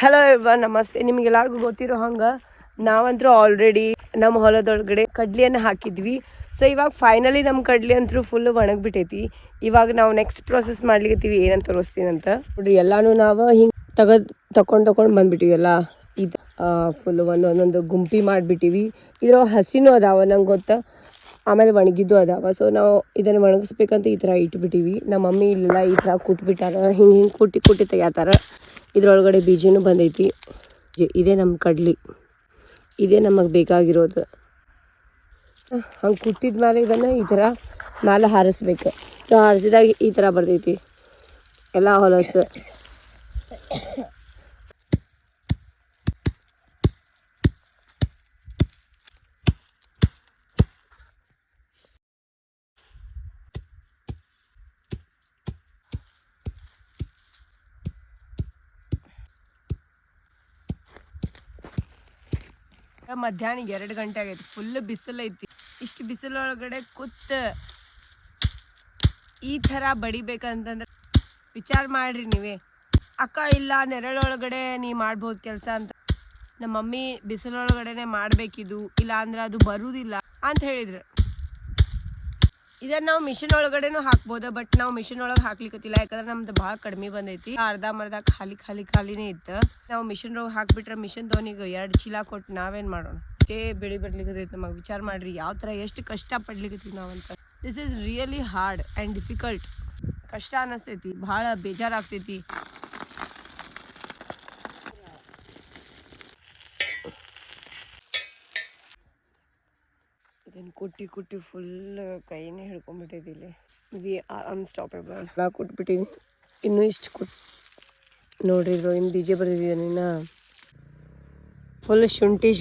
Hello everyone, ನಮಸ್ತೆ. ನಿಮಗೆಲ್ಲರಿಗೂ ಗೊತ್ತಿರೋ ಹಂಗೆ ನಾವಂತರೂ ಆಲ್ರೆಡಿ ನಮ್ಮ ಹೊಲದೊಳಗಡೆ ಕಡ್ಲಿಯನ್ನು ಹಾಕಿದ್ವಿ. ಸೊ ಇವಾಗ ಫೈನಲಿ ನಮ್ಮ ಕಡ್ಲಿ ಅಂತೂ ಫುಲ್ಲು ಒಣಗಿಬಿಟ್ಟೈತಿ. ಇವಾಗ ನಾವು ನೆಕ್ಸ್ಟ್ ಪ್ರೊಸೆಸ್ ಮಾಡ್ಲಿಕ್ಕೀವಿ, ಏನಂತ ತೋರಿಸ್ತೀನಂತ ನೋಡ್ರಿ. ಎಲ್ಲಾನು ನಾವು ಹಿಂಗೆ ತಗೊಂಡು ಬಂದ್ಬಿಟ್ಟಿವಿ. ಎಲ್ಲ ಇದು ಫುಲ್ಲು ಒಂದೊಂದು ಗುಂಪಿ ಮಾಡಿಬಿಟ್ಟಿವಿ. ಇದ್ರ ಹಸಿನೂ ಅದಾವ, ನಂಗೆ ಗೊತ್ತಾ. ಆಮೇಲೆ ಒಣಗಿದ್ದು ಅದಾವ. ಸೊ ನಾವು ಇದನ್ನು ಒಣಗಿಸ್ಬೇಕಂತ ಈ ಥರ ಇಟ್ಬಿಟ್ಟಿವಿ. ನಮ್ಮ ಮಮ್ಮಿ ಇಲ್ಲೆಲ್ಲ ಈ ಥರ ಕುಟ್ಬಿಟ್ಟಾರ. ಹಿಂಗೆ ಕುಟ್ಟಿ ತೆಗಿತಾರ. ಇದ್ರೊಳಗಡೆ ಬೀಜನೂ ಬಂದೈತಿ. ಇದೇ ನಮ್ಮ ಕಡ್ಲಿ, ಇದೇ ನಮಗೆ ಬೇಕಾಗಿರೋದು. ಹಂಗೆ ಕುಟ್ಟಿದ ಮೇಲೆ ಇದನ್ನು ಈ ಥರ ಮೇಲೆ ಹಾರಿಸ್ಬೇಕು. ಸೊ ಹಾರಿಸಿದಾಗ ಈ ಥರ ಬರ್ತೈತಿ ಎಲ್ಲ ಹೊಲಸು. ಮಧ್ಯಾಹ್ನ 2 ಗಂಟೆ ಆಗೈತಿ. ಫುಲ್ ಬಿಸಿಲು ಐತಿ. ಇಷ್ಟು ಬಿಸಿಲೊಳಗಡೆ ಕೂತು ಈ ಥರ ಬಡಿಬೇಕಂತಂದ್ರೆ ವಿಚಾರ ಮಾಡಿರಿ ನೀವೇ. ಅಕ್ಕ ಇಲ್ಲ ನೆರಳೊಳಗಡೆ ನೀ ಮಾಡ್ಬೋದು ಕೆಲಸ ಅಂತ. ನಮ್ಮ ಮಮ್ಮಿ ಬಿಸಿಲೊಳಗಡೆ ಮಾಡಬೇಕಿದು, ಇಲ್ಲ ಅಂದ್ರೆ ಅದು ಬರುವುದಿಲ್ಲ ಅಂತ ಹೇಳಿದ್ರು. ಇದನ್ನು ನಾವು ಮಿಷಿನ್ ಒಳಗಡೆನೂ ಹಾಕ್ಬೋದು, ಬಟ್ ನಾವು ಮಿಷಿನ್ ಒಳಗೆ ಹಾಕ್ಲಿಕ್ಕತ್ತಿಲ್ಲ. ಯಾಕಂದ್ರೆ ನಮ್ದು ಭಾಳ ಕಡಿಮೆ ಬಂದೈತಿ. ಅರ್ಧ ಖಾಲಿನೇ ಇತ್ತು. ನಾವು ಮಿಷಿನ್ ಒಳಗೆ ಹಾಕ್ಬಿಟ್ರೆ ಮಿಷಿನ್ ದವನಿಗೆ 2 ಚೀಲ ಕೊಟ್ಟು ನಾವೇನು ಮಾಡೋಣ? ಬೆಳೆ ಬರ್ಲಿಕ್ಕತ್ತೈತಿ. ನಮಗೆ ವಿಚಾರ ಮಾಡಿರಿ ಯಾವ ಥರ ಎಷ್ಟು ಕಷ್ಟ ಪಡ್ಲಿಕ್ಕತ್ತೀವಿ ನಾವಂತ. This is really hard and difficult. ಕಷ್ಟ ಅನ್ನಿಸ್ತೈತಿ, ಭಾಳ ಬೇಜಾರಾಗ್ತೈತಿ. ಇದನ್ನು ಕುಟ್ಟಿ ಫುಲ್ ಕೈನೇ ಹಿಡ್ಕೊಂಡ್ಬಿಟ್ಟೈತಿ. ಇಲ್ಲಿ ವಿ ಆರ್ ಅನ್ಸ್ಟಾಪೇಬಲ್. ನಾ ಕುಟ್ಬಿಟ್ಟಿನಿ. ಇನ್ನೂ ಇಷ್ಟು ನೋಡ್ರಿದ್ರು ಇನ್ನು ಬೀಜ ಬರ್ತಿದ್ದೀನಿ. ಇನ್ನು ಫುಲ್ ಶುಂಠಿ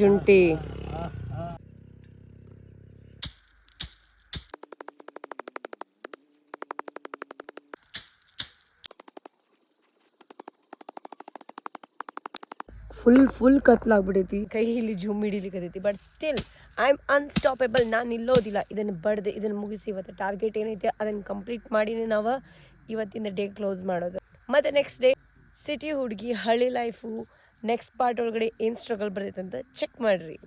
ಫುಲ್ ಕತ್ಲಾಗ್ಬಿಟ್ಟೈತಿ. ಕೈ ಇಲ್ಲಿ ಜೂಮ್ ಹಿಡಿಲಿಕ್ಕತ್ತೈತಿ. But still I am unstoppable. ನಾನು ನಿಲ್ಲೋದಿಲ್ಲ. ಇದನ್ನು ಬಡ್ದು ಇದನ್ನು ಮುಗಿಸಿ ಇವತ್ತು ಟಾರ್ಗೆಟ್ ಏನೈತೆ ಅದನ್ನು ಕಂಪ್ಲೀಟ್ ಮಾಡಿನೇ ನಾವು ಇವತ್ತಿನ ಡೇ ಕ್ಲೋಸ್ ಮಾಡೋದು. ಮತ್ತು ನೆಕ್ಸ್ಟ್ ಡೇ ಸಿಟಿ ಹುಡುಗಿ ಹಳ್ಳಿ ಲೈಫು ನೆಕ್ಸ್ಟ್ ಪಾರ್ಟ್ ಒಳಗಡೆ ಏನು ಸ್ಟ್ರಗಲ್ ಬರ್ತೈತೆ ಅಂತ ಚೆಕ್ ಮಾಡಿರಿ.